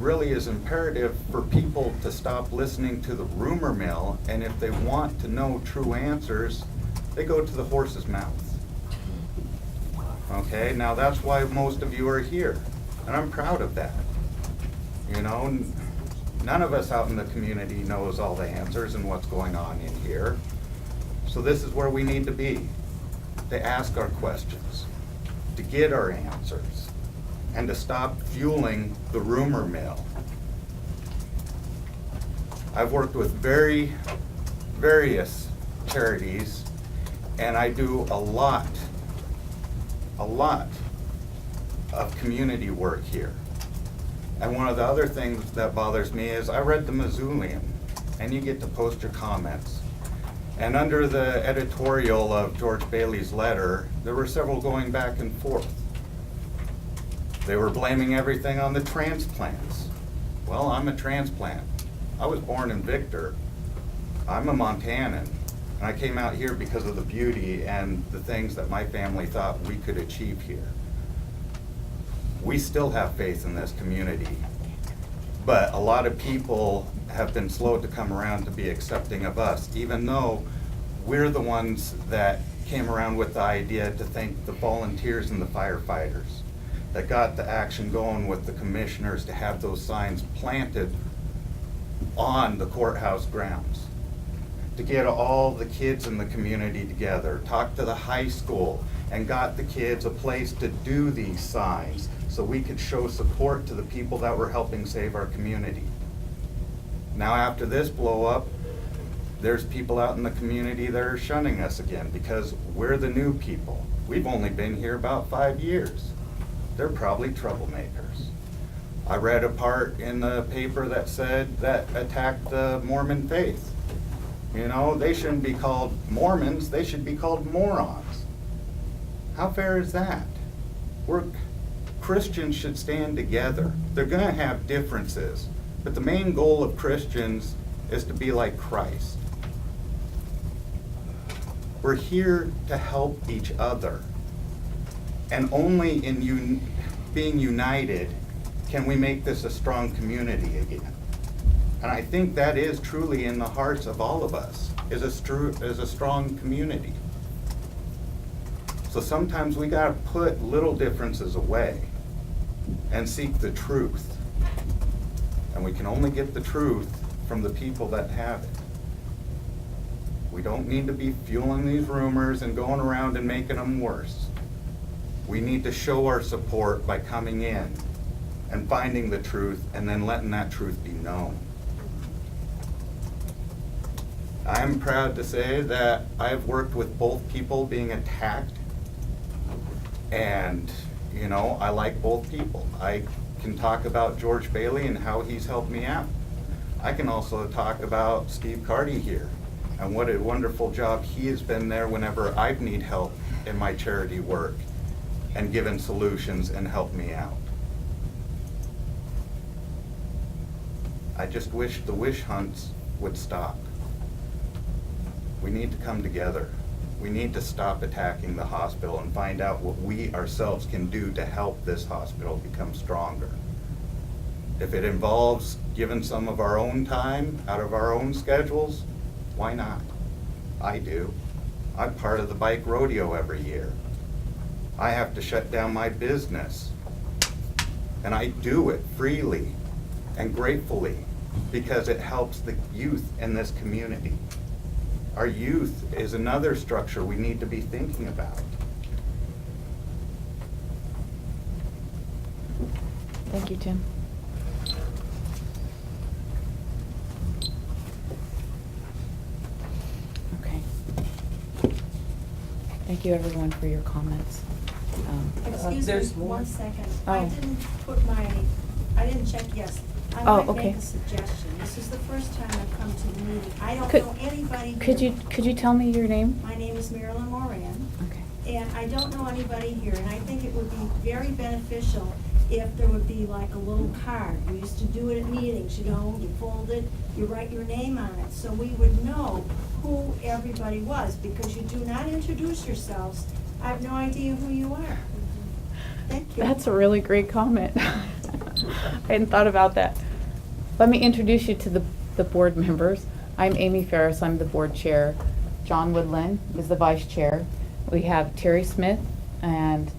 really is imperative for people to stop listening to the rumor mill, and if they want to know true answers, they go to the horse's mouth. Okay, now that's why most of you are here, and I'm proud of that. You know, none of us out in the community knows all the answers and what's going on in here. So this is where we need to be, to ask our questions, to get our answers, and to stop fueling the rumor mill. I've worked with various charities, and I do a lot of community work here. And one of the other things that bothers me is I read the Missoulian, and you get to post your comments. And under the editorial of George Bailey's letter, there were several going back and forth. They were blaming everything on the transplants. Well, I'm a transplant. I was born in Victor. I'm a Montanan, and I came out here because of the beauty and the things that my family thought we could achieve here. We still have faith in this community, but a lot of people have been slow to come around to be accepting of us, even though we're the ones that came around with the idea to thank the volunteers and the firefighters that got the action going with the commissioners to have those signs planted on the courthouse grounds, to get all the kids in the community together, talk to the high school, and got the kids a place to do these signs so we could show support to the people that were helping save our community. Now after this blow up, there's people out in the community that are shunning us again because we're the new people. We've only been here about 5 years. They're probably troublemakers. I read a part in the paper that said that attacked the Mormon faith. You know, they shouldn't be called Mormons, they should be called morons. How fair is that? Christians should stand together. They're gonna have differences, but the main goal of Christians is to be like Christ. We're here to help each other. And only in being united can we make this a strong community again. And I think that is truly in the hearts of all of us, is a strong community. So sometimes we gotta put little differences away and seek the truth. And we can only get the truth from the people that have it. We don't need to be fueling these rumors and going around and making them worse. We need to show our support by coming in and finding the truth and then letting that truth be known. I am proud to say that I've worked with both people being attacked, and you know, I like both people. I can talk about George Bailey and how he's helped me out. I can also talk about Steve Carty here and what a wonderful job he has been there whenever I've need help in my charity work and given solutions and helped me out. I just wish the witch hunts would stop. We need to come together. We need to stop attacking the hospital and find out what we ourselves can do to help this hospital become stronger. If it involves giving some of our own time out of our own schedules, why not? I do. I'm part of the bike rodeo every year. I have to shut down my business, and I do it freely and gratefully because it helps the youth in this community. Our youth is another structure we need to be thinking about. Thank you, Tim. Okay. Thank you, everyone, for your comments. Excuse me, 1 second. Oh. I didn't check yes. I Oh, might okay. make a suggestion. This is the first time I've come to the meeting. I don't Could- know anybody here. Could you tell me your name? My name is Marilyn Moran, Okay. and I don't know anybody here, and I think it would be very beneficial if there would be like a little card. We used to do it at meetings, you know, you fold it, you write your name on it, so we would know who everybody was, because you do not introduce yourselves. I have no idea who you are. Thank you. That's a really great comment. I hadn't thought about that. Let me introduce you to the board members. I'm Amy Ferris, I'm the board chair. John Woodland is the vice chair. We have Terry Smith and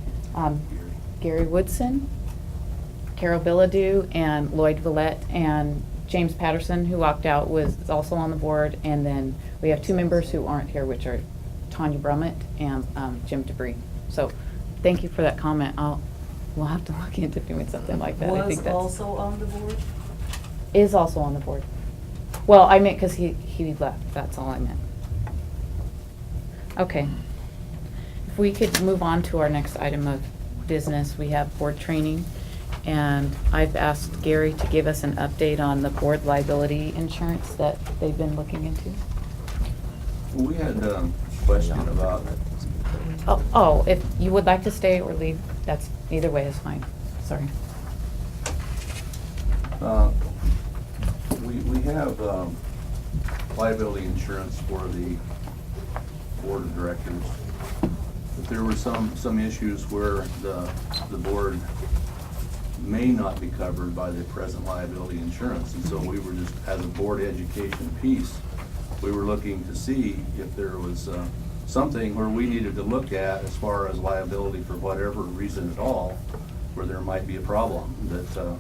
Gary Woodson, Carol Billadu, and Lloyd Villette, and James Patterson, who walked out, was also on the board. And then we have two members who aren't here, which are Tanya Brummett and Jim DeBree. So thank you for that comment. We'll have to look into doing something like that. I think Was that's also on the board? is also on the board. Well, I meant because he left. That's all I meant. Okay. If we could move on to our next item of business, we have board training. And I've asked Gary to give us an update on the board liability insurance that they've been looking into. We had a question about, Oh, if you would like to stay or leave, that's, either way is fine. Sorry. we have liability insurance for the board of directors. But there were some issues where the board may not be covered by the present liability insurance. And so we were just, as a board education piece, we were looking to see if there was something where we needed to look at as far as liability for whatever reason at all, where there might be a problem that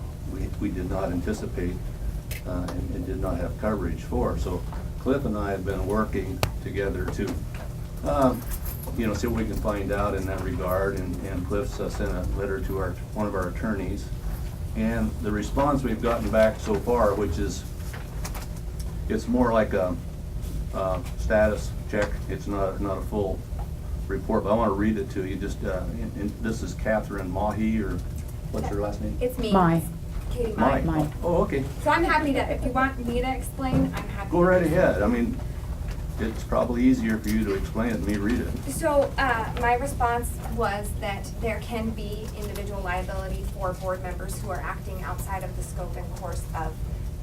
we did not anticipate and did not have coverage for. So Cliff and I have been working together to see what we can find out in that regard, and Cliff's sent a letter to one of our attorneys, and the response we've gotten back so far, which is, it's more like a status check. It's not a full report, but I want to read it to you. Just and this is Catherine Mahi, or what's your last name? It's me. Mai. Katie Mai. Mai. Mai. Oh, okay. So I'm happy to, if you want me to explain, I'm happy. Go right ahead. I mean, it's probably easier for you to explain it than me read it. So my response was that there can be individual liability for board members who are acting outside of the scope and course of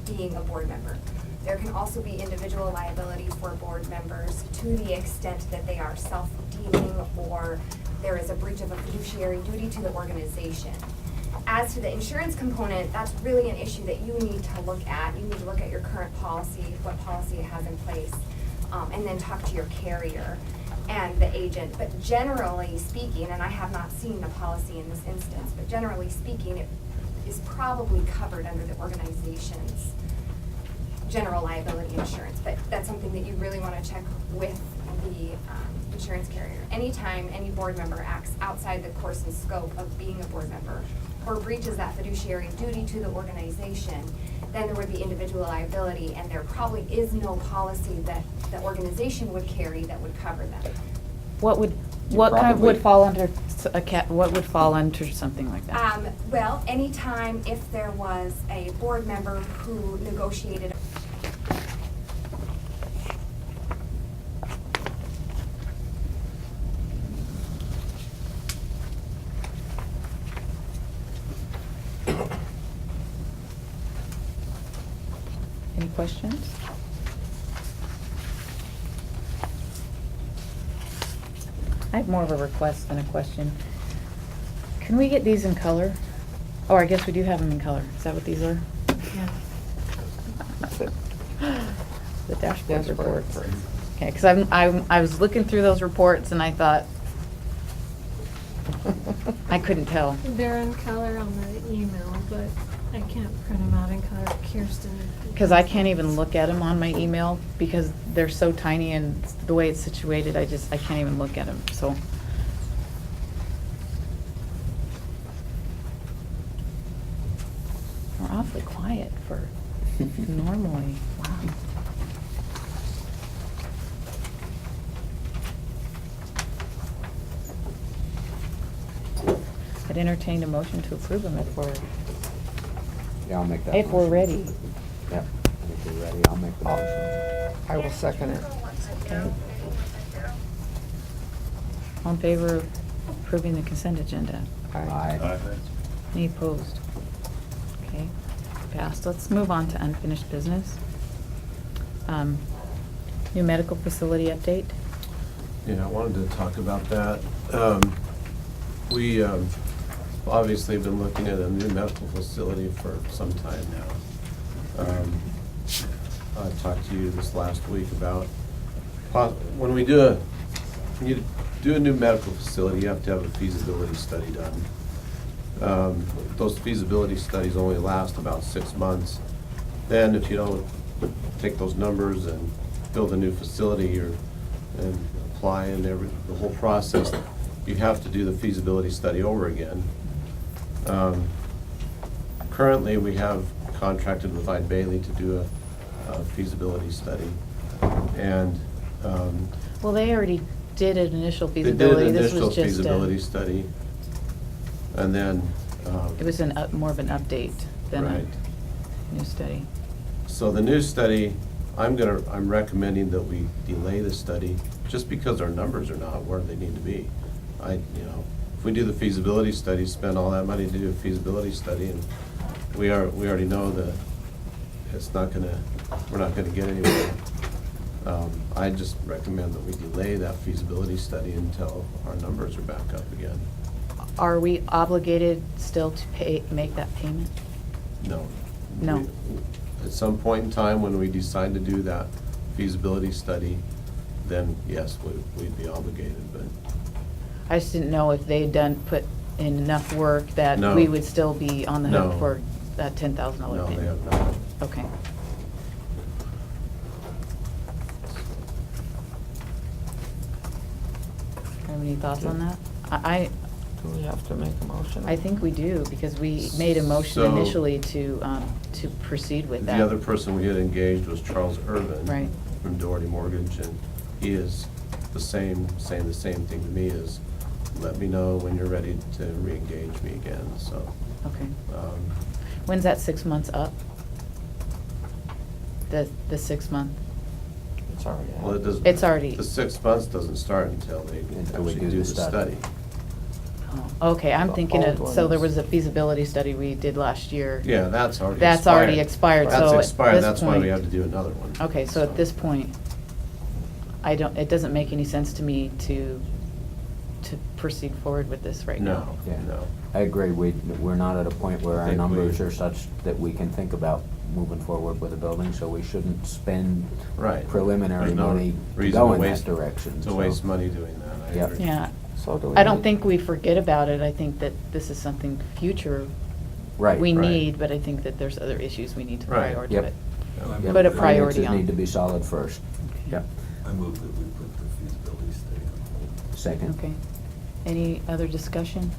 being a board member. There can also be individual liability for board members to the extent that they are self-dealing or there is a breach of a fiduciary duty to the organization. As to the insurance component, that's really an issue that you need to look at. You need to look at your current policy, what policy it has in place, and then talk to your carrier and the agent. But generally speaking, and I have not seen the policy in this instance, but generally speaking, it is probably covered under the organization's general liability insurance. But that's something that you really want to check with the insurance carrier. Anytime any board member acts outside the course and scope of being a board member or breaches that fiduciary duty to the organization, then there would be individual liability, and there probably is no policy that the organization would carry that would cover them. What kind would probably- fall under what would fall under something like that? Well, anytime if there was a board member who negotiated Any questions? I have more of a request than a question. Can we get these in color? Oh, I guess we do have them in color. Is that what these are? Yeah. The dashboard reports. Okay, because I was looking through those reports and I thought, I couldn't tell. They're in color on the email, but I can't print them out in color. Kirsten. Because I can't even look at them on my email because they're so tiny and the way it's situated, I can't even look at them, so. We're awfully quiet for normally, wow. I'd entertain a motion to approve them if we're, Yeah, I'll make that. if we're motion. ready. Yep, if we're ready, I'll make the motion. I will second it. Okay. All in favor of approving the consent agenda? Aye. Any opposed? Okay, passed. Let's move on to unfinished business. New medical facility update. Yeah, I wanted to talk about that. We obviously been looking at a new medical facility for some time now. I talked to you this last week about, when you do a new medical facility, you have to have a feasibility study done. Those feasibility studies only last about 6 months. Then if you don't take those numbers and build a new facility and apply and the whole process, you have to do the feasibility study over again. Currently, we have contracted with Ide Bailey to do a feasibility study. And Well, they already did an initial they did feasibility. an This initial was just feasibility study. And then. It was more of an update than a Right. new study. So the new study, I'm recommending that we delay the study just because our numbers are not where they need to be. If we do the feasibility study, spend all that money to do a feasibility study, and we already know that we're not gonna get anywhere. I just recommend that we delay that feasibility study until our numbers are back up again. Are we obligated still to make that payment? No. No. At some point in time, when we decide to do that feasibility study, then yes, we'd be obligated, but. I just didn't know if they'd put in enough work that No. we would still be on the hook No. for that $10,000 No, payment. they have not. Okay. Have any thoughts on that? Do we have to make a motion? I think we do, because we made a motion So- initially to proceed with that. The other person we had engaged was Charles Irvin. Right. From Doherty Mortgage, and he is saying the same thing to me, is let me know when you're ready to re-engage me again, so. Okay. um, When's that 6 months up? The 6 month? It's already Well, it doesn't. It's already- The 6 months doesn't start until they Until we actually do do the the study. study. Oh, okay, I'm The thinking old so there ones. was a feasibility study we did last year. Yeah, that's already expired. That's already expired, so That's at expired, this that's why we point- have to do another one. Okay, so at this point, it doesn't make any sense to me to proceed forward with this right now. No, Yeah. no. I agree, we're not at a point where our Think numbers we- are such that we can think about moving forward with a building, so we shouldn't spend Right. preliminary There's no money to reason go to in that waste- direction. To so- waste money doing that, I Yep. agree. Yeah. So do we I don't need- think we forget about it. I think that this is something future Right. we Right. need, but I think that there's other issues we need to Right. prioritize. Yep. Yeah. Put a priority Finances on. need to be solid first. Yep. I move that we put the feasibility study on hold. Second. Okay. Any other discussion?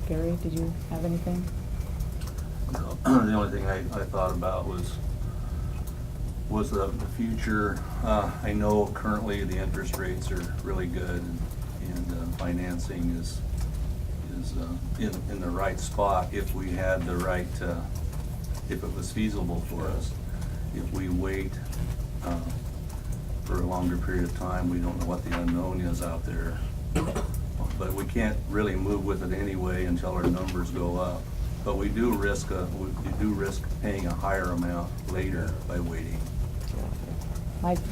Gary, did you have anything? No, the only thing I thought about was the future. I know currently the interest rates are really good, and financing is in the right spot if we had the right, if it was feasible for us. If we wait for a longer period of time, we don't know what the unknown is out there. But we can't really move with it anyway until our numbers go up. But we do risk paying a higher amount later by waiting.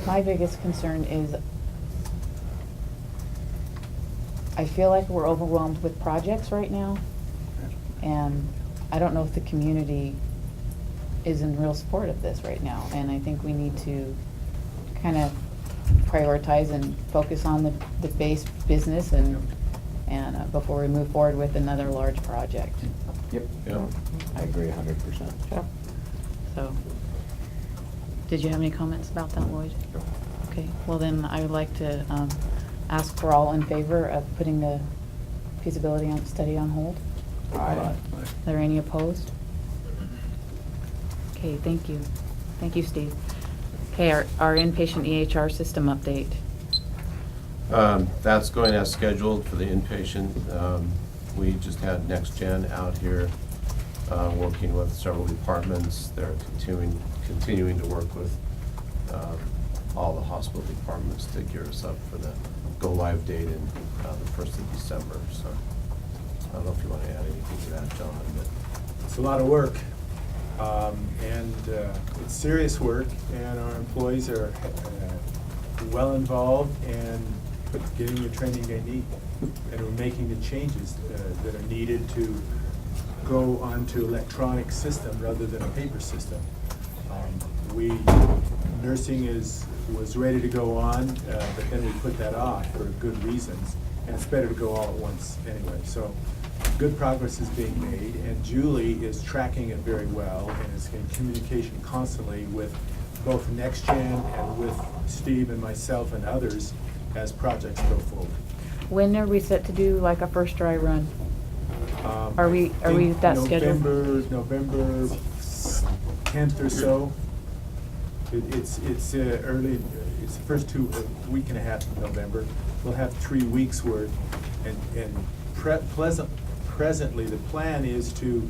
My biggest concern is I feel like we're overwhelmed with projects right now, and I don't know if the community is in real support of this right now, and I think we need to kind of prioritize and focus on the base business and before we move forward with another large project. Yep. Yeah. I agree 100%. So, did you have any comments about that, Lloyd? Okay, well then, I would like to ask for all in favor of putting the feasibility study on hold. Aye. Are there any opposed? Okay, thank you. Thank you, Steve. Okay, our inpatient EHR system update. That's going as scheduled for the inpatient. We just had Next Gen out here, working with several departments. They're continuing to work with all the hospital departments to gear us up for the go-live date in the 1st of December. So I don't know if you want to add anything to that, John, but. It's a lot of work, and it's serious work, and our employees are well involved and getting the training they need. And we're making the changes that are needed to go onto electronic system rather than a paper system. Nursing was ready to go on, but then we put that off for good reasons. And it's better to go all at once anyway. So good progress is being made, and Julie is tracking it very well and is in communication constantly with both NextGen and with Steve and myself and others as projects go forward. When are we set to do like a first dry run? Are we I think that scheduled? November 10th or so. It's early, it's the first week and a half of November. We'll have 3 weeks worth, and presently, the plan is to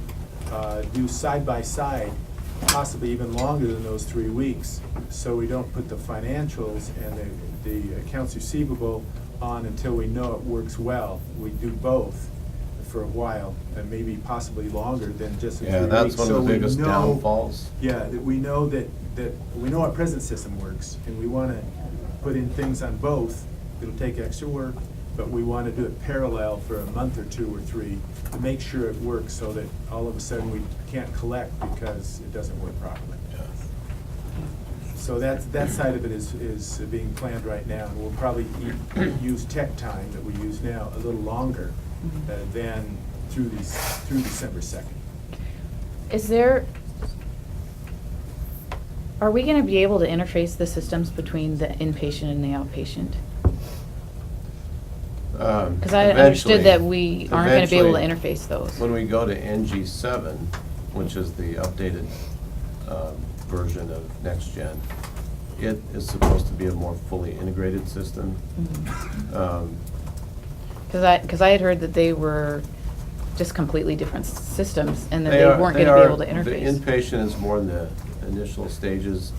do side by side, possibly even longer than those 3 weeks, so we don't put the financials and the accounts receivable on until we know it works well. We do both for a while, and maybe possibly longer than just a 3 weeks. Yeah, that's one of So the we biggest know- downfalls. Yeah, that we know that we know our present system works, and we want to put in things on both. It'll take extra work, but we want to do it parallel for a month or 2 or 3 to make sure it works, so that all of a sudden we can't collect because it doesn't work properly. So that side of it is being planned right now, and we'll probably use tech time that we use now a little longer than through December 2nd. Are we gonna be able to interface the systems between the inpatient and the outpatient? Because I understood that we aren't gonna be able to eventually, interface those. When we go to NG7, which is the updated version of NextGen, it is supposed to be a more fully integrated system. Because I had heard that they were just completely different systems, and that they are- weren't they gonna be are- able to interface. The inpatient is more in the initial stages.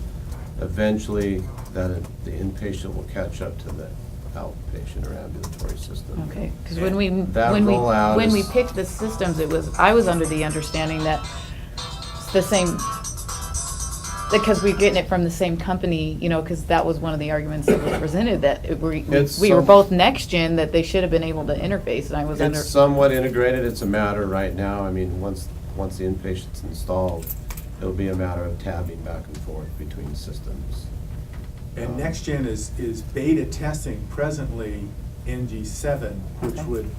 Eventually, the inpatient will catch up to the outpatient or ambulatory system. Okay, because when we rollout when we is- picked the systems, I was under the understanding that it's the same, because we're getting it from the same company, because that was one of the arguments that was presented, that we were both next gen, that they should have been able to interface, and I was under. It's somewhat integrated. It's a matter right now, I mean, once the inpatient's installed, it'll be a matter of tabbing back and forth between systems. And NextGen is beta testing presently NG7, which Okay. would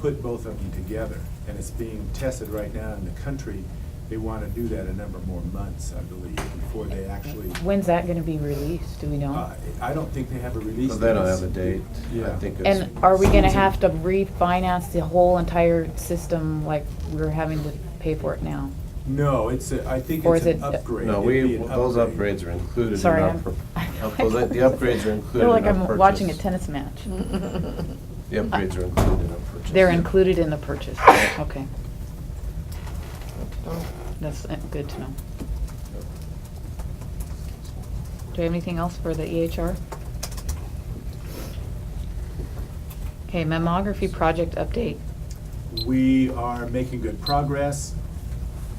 put both of them together. And it's being tested right now in the country. They want to do that a number more months, I believe, before they actually. When's that gonna be released, do we know? I don't think they have a release. So they don't date. have a date. Yeah. I think it's. And are we gonna have to refinance the whole entire system, like we're having to pay for it now? No, I think Or it's is an it- upgrade. No, It'd be an those upgrade. upgrades are included in Sorry, our, I'm- the upgrades are I included feel in like our I'm purchase. watching a tennis match. The upgrades are included in our purchase. They're Yeah. included in the purchase, okay. That's good to know. Do you have anything else for the EHR? Okay, mammography project update. We are making good progress.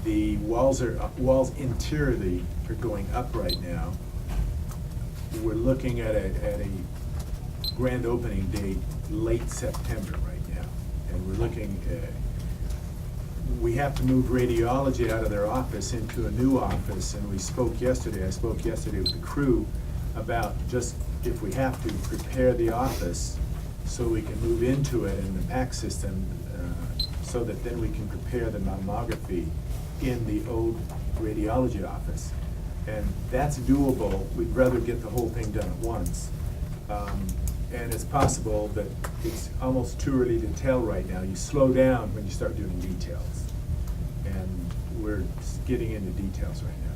The walls interiorly are going up right now. We're looking at a grand opening date late September right now. And we're looking, we have to move radiology out of their office into a new office, and I spoke yesterday with the crew about just, if we have to, prepare the office so we can move into it in the PAC system, so that then we can prepare the mammography in the old radiology office. And that's doable. We'd rather get the whole thing done at once. And it's possible, but it's almost too early to tell right now. You slow down when you start doing details. And we're getting into details right now.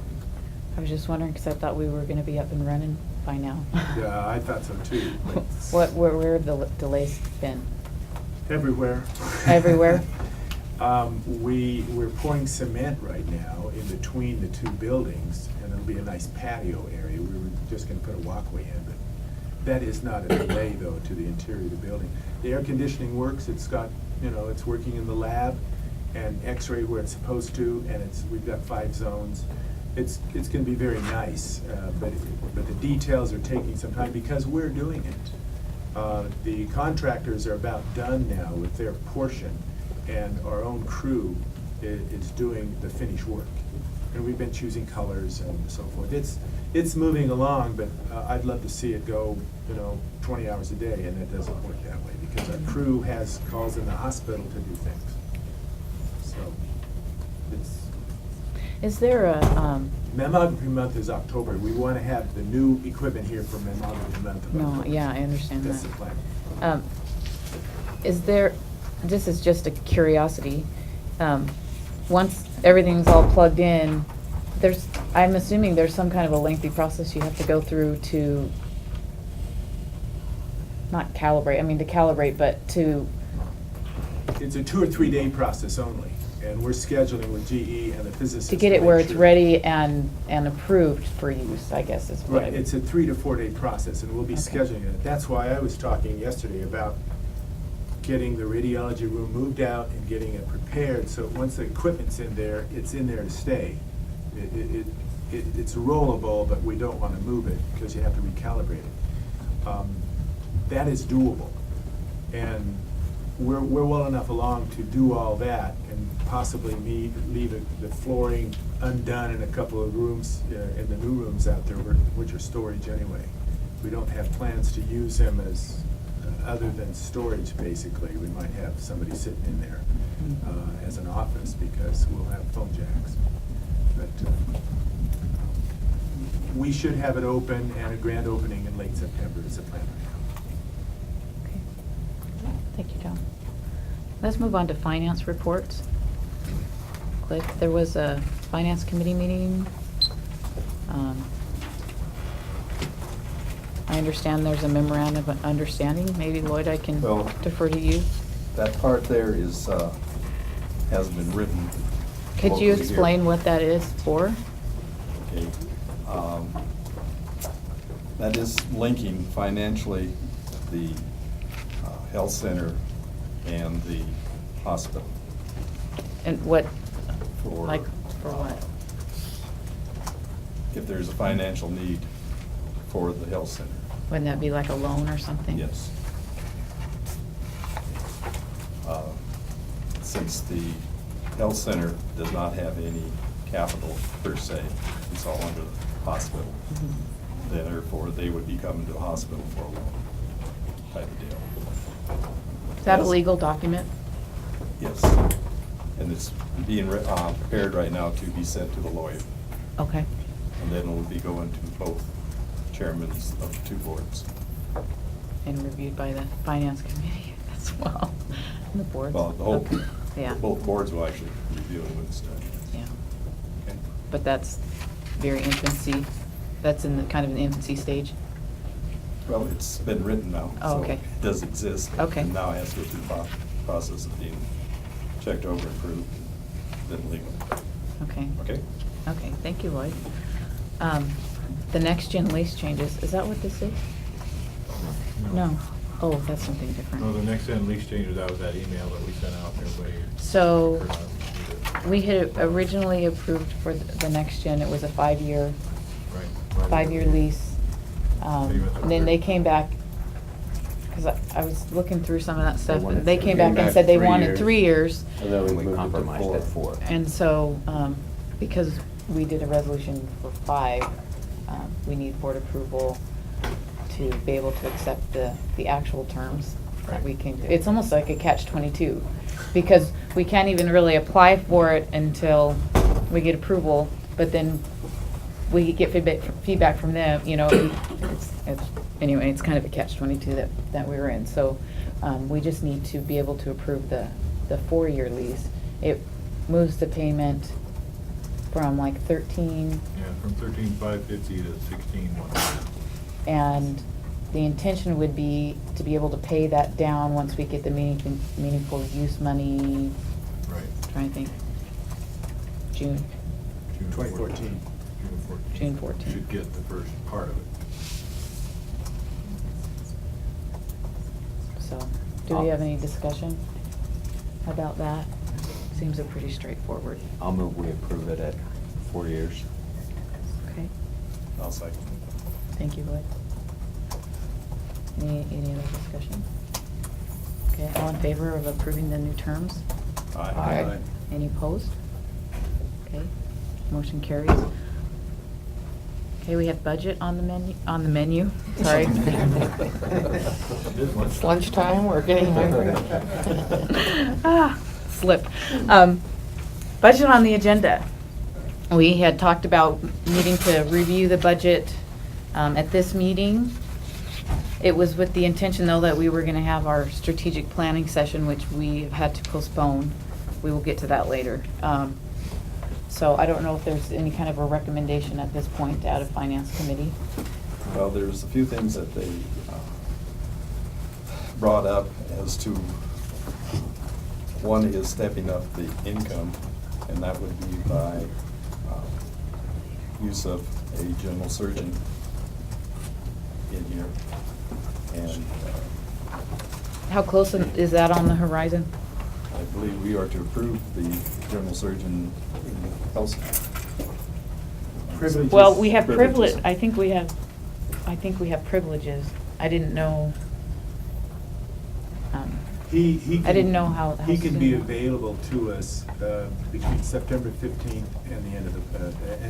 I was just wondering, because I thought we were gonna be up and running by now. Yeah, I thought so too. Where have the delays been? Everywhere. Everywhere? We're pouring cement right now in between the two buildings, and it'll be a nice patio area. We were just gonna put a walkway in, but that is not a delay, though, to the interior of the building. The air conditioning works. It's got, it's working in the lab, and X-ray where it's supposed to, and we've got 5 zones. It's gonna be very nice, but the details are taking some time because we're doing it. The contractors are about done now with their portion, and our own crew is doing the finished work. And we've been choosing colors and so forth. It's moving along, but I'd love to see it go, 20 hours a day, and it doesn't work that way, because our crew has calls in the hospital to do things. So, it's, Is there a, mammography month is October. We want to have the new equipment here for mammography month. of no, October. yeah, I understand that. That's the plan. Is there, this is just a curiosity, once everything's all plugged in, I'm assuming there's some kind of a lengthy process you have to go through to, not calibrate, to calibrate, but to, It's a 2 or 3 day process only, and we're scheduling with GE and the physicists. to get it where make it's sure- ready and approved for use, I guess is what I Right, mean. it's a 3 to 4 day process, and we'll be Okay. scheduling it. That's why I was talking yesterday about getting the radiology room moved out and getting it prepared, so once the equipment's in there, it's in there to stay. It's rollable, but we don't want to move it, because you have to recalibrate it. That is doable, and we're well enough along to do all that, and possibly leave the flooring undone in a couple of rooms, in the new rooms out there, which are storage anyway. We don't have plans to use them as, other than storage, basically. We might have somebody sitting in there as an office, because we'll have phone jacks. But we should have it open, and a grand opening in late September is the plan right Okay. Thank you, John. Let's move on to finance reports. Cliff, there was a finance committee meeting. I understand there's a memorandum of understanding. Maybe Lloyd, I can Well- defer to you. That part there is, hasn't been written. Could you locally here. explain what that is for? Okay. That is linking financially the health center and the hospital. And what, For, like, for what? If there's a financial need for the health center. Wouldn't that be like a loan or something? Yes. Since the health center does not have any capital per se, it's all under the hospital. Mhm. Then therefore, they would be coming to the hospital for a loan type of deal. Is that a Yes. legal document? Yes. And it's being prepared right now to be sent to the lawyer. Okay. And then it will be going to both chairmen of the two boards. And reviewed by the finance committee as well, and the boards. Well, the whole, Yeah. both boards will actually review it when it's done. Yeah, Okay? but that's very infancy, that's in the kind of an infancy stage. Well, it's been written now. Oh, so okay. It does exist. Okay. And now it has to go through the process of being checked over, approved, then legal. Okay. Okay? Okay, thank you, Lloyd. The next gen lease changes, is that what this is? No. Oh, that's something different. No, the next gen lease changes, that was that email that we sent out to everybody. So, forgot to do it. we had originally approved for the next gen, it was a 5-year, Right. 5-year lease. Maybe with the And then they third. came back, because I was looking through some of that stuff, wanted and they three. came back and said they wanted 3 years. And then we We moved it to compromised at 4. And so, because we did a resolution for 5, we need board approval to be able to accept the actual terms that we came to. It's almost like a catch-22, because we can't even really apply for it until we get approval, but then we get feedback from them, anyway, it's kind of a catch-22 that we were in. So, we just need to be able to approve the 4-year lease. It moves the payment from like 13, Yeah, from 13,550 to 16,100. and the intention would be to be able to pay that down once we get the meaningful use money, Right. trying to think, June. June 2014. June 14. June 14. Should get the first part of it. So, do we have any discussion about that? Seems a pretty straightforward. I'll move we approve it at 4 years. Okay, I'll second. thank you, Lloyd. Any other discussion? Okay, all in favor of approving the new terms? Aye. Any opposed? Okay, motion carries. Okay, we have budget on the menu, sorry. It's lunchtime, we're getting hungry. Slipped. Budget on the agenda. We had talked about needing to review the budget at this meeting. It was with the intention, though, that we were gonna have our strategic planning session, which we have had to postpone. We will get to that later. So I don't know if there's any kind of a recommendation at this point out of Finance Committee. Well, there's a few things that they brought up as to, one is stepping up the income, and that would be by use of a general surgeon in here. And How close is that on the horizon? I believe we are to approve the general surgeon in the health. Privileges. Well, we have Privileges. I think we have privileges. I didn't know. He I didn't know how He can be soon. available to us between September 15th and the end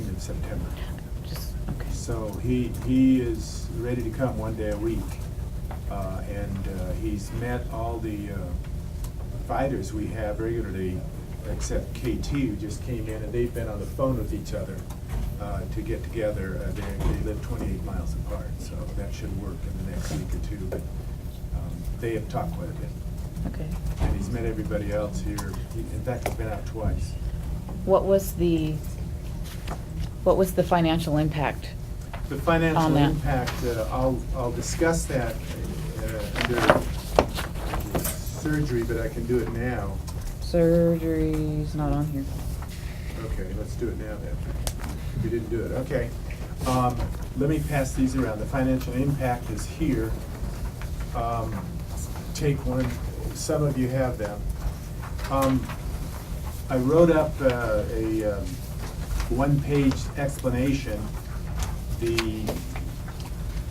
of September. Just, okay. So he is ready to come one day a week. And he's met all the providers we have regularly, except KT, who just came in, and they've been on the phone with each other to get together. They live 28 miles apart, so that should work in the next week or two. But they have talked quite a bit. Okay. And he's met everybody else here. In fact, he's been out twice. What was the financial impact? The On financial that. impact, I'll discuss that under surgery, but I can do it now. Surgery's not on here. Okay, let's do it now then. We didn't do it, okay. Let me pass these around. The financial impact is here. Take one, some of you have them. I wrote up a one-page explanation. The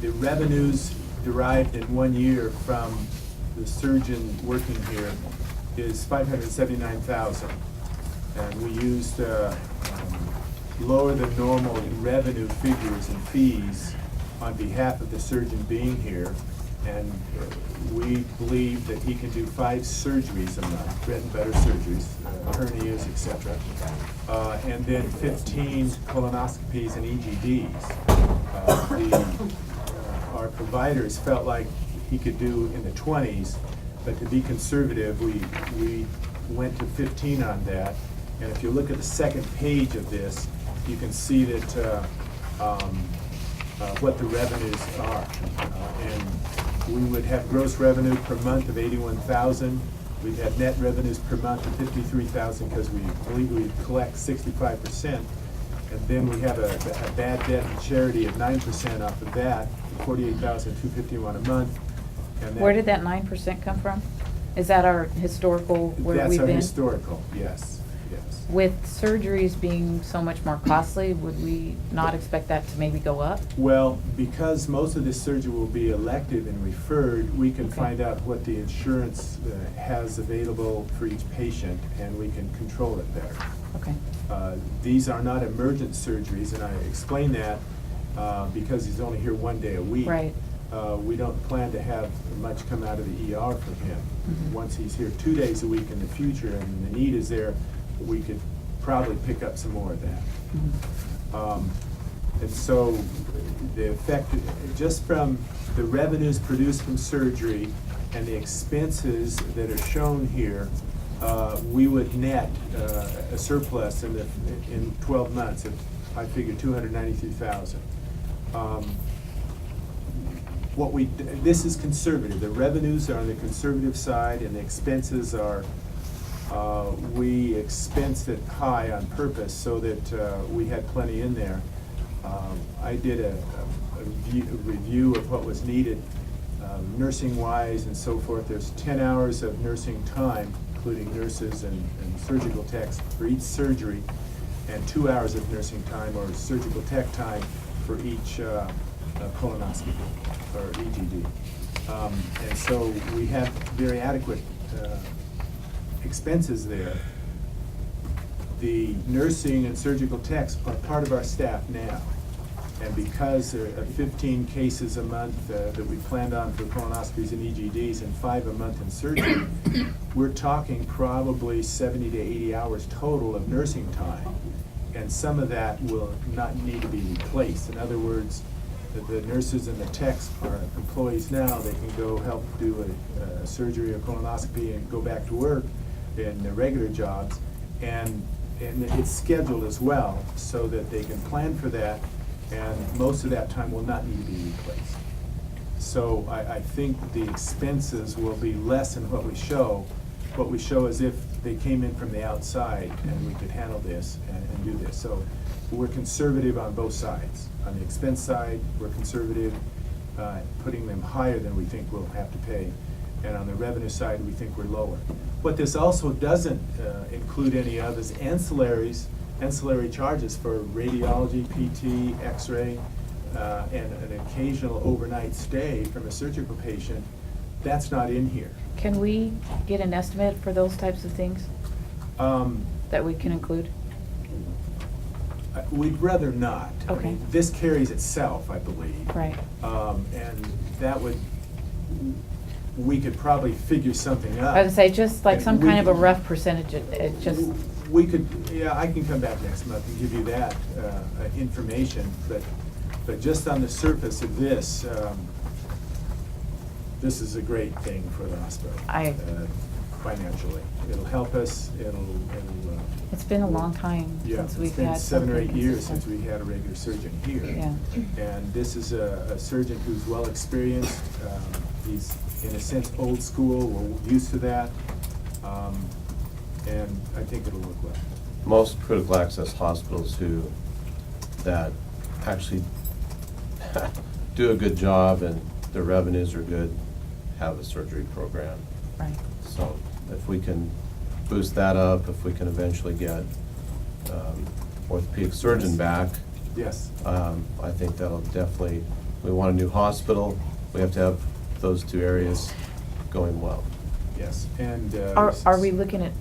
revenues derived in 1 year from the surgeon working here is $579,000. And we used lower than normal revenue figures and fees on behalf of the surgeon being here. And we believe that he can do 5 surgeries a month, bread and butter surgeries, hernias, etc. And then 15 colonoscopies and EGDs. Our providers felt like he could do in the 20s, but to be conservative, we went to 15 on that. And if you look at the second page of this, you can see that what the revenues are. And we would have gross revenue per month of $81,000. We'd have net revenues per month of $53,000 because we believe we collect 65%. And then we have a bad debt and charity of 9% off of that, $48,251 a month. And Where did that 9% come from? Is that our historical, where That's we've our been? historical, yes, yes. With surgeries being so much more costly, would we not expect that to maybe go up? Well, because most of this surgery will be elective and referred, we can Okay. find out what the insurance has available for each patient, and we can control it better. Okay. These are not emergent surgeries, and I explain that because he's only here 1 day a week. Right. We don't plan to have much come out of the ER from him. Mhm. Once he's here 2 days a week in the future and the need is there, we could probably pick up some more of that. Mhm. And so the effect, just from the revenues produced from surgery and the expenses that are shown here, we would net a surplus in 12 months of, I figure, $293,000. This is conservative. The revenues are on the conservative side, and the expenses are, we expensed it high on purpose so that we had plenty in there. I did a review of what was needed, nursing-wise and so forth. There's 10 hours of nursing time, including nurses and surgical techs for each surgery, and 2 hours of nursing time or surgical tech time for each colonoscopy or EGD. And so we have very adequate expenses there. The nursing and surgical techs are part of our staff now. And because there are 15 cases a month that we planned on for colonoscopies and EGDs and 5 a month in surgery, we're talking probably 70 to 80 hours total of nursing time. And some of that will not need to be replaced. In other words, the nurses and the techs are employees now. They can go help do a surgery or colonoscopy and go back to work in their regular jobs. And it's scheduled as well so that they can plan for that, and most of that time will not need to be replaced. So I think the expenses will be less than what we show. What we show is if they came in from the outside and we could handle this and do this. So we're conservative on both sides. On the expense side, we're conservative, putting them higher than we think we'll have to pay. And on the revenue side, we think we're lower. What this also doesn't include any of is ancillary charges for radiology, PT, x-ray, and an occasional overnight stay from a surgical patient. That's not in here. Can we get an estimate for those types of things that we can include? We'd rather not. I Okay. mean, this carries itself, I believe. Right. And that would, we could probably figure something out. I would say just like some We kind of a could- rough percentage, it just, We could, yeah, I can come back next month and give you that information, but just on the surface of this, this is a great thing for the hospital. Financially. It'll help us, it's been a long time yeah, since we've it's been had 7 or 8 something years since consistent. we had a regular surgeon here. Yeah. And this is a surgeon who's well experienced. He's, in a sense, old school. We're used to that. And I think it'll work well. Most critical access hospitals that actually do a good job and their revenues are good, have a surgery program. Right. So if we can boost that up, if we can eventually get orthopedic surgeon back, Yes. I think that'll definitely, we want a new hospital, we have to have those two areas going well. Yes. And Are we looking at